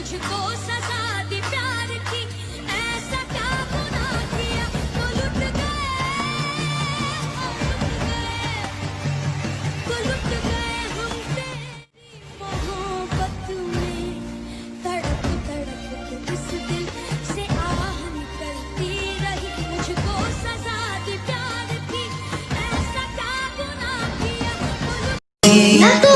मुझको सजा दी प्यार की, ऐसा क्या गुनाह किया तो लुट गए, तो लुट गए हम तेरी मोहब्बत में। तड़प तड़प के इस दिल से आह निकलती रही, मुझको सजा दी प्यार की, ऐसा क्या गुनाह किया तो लुट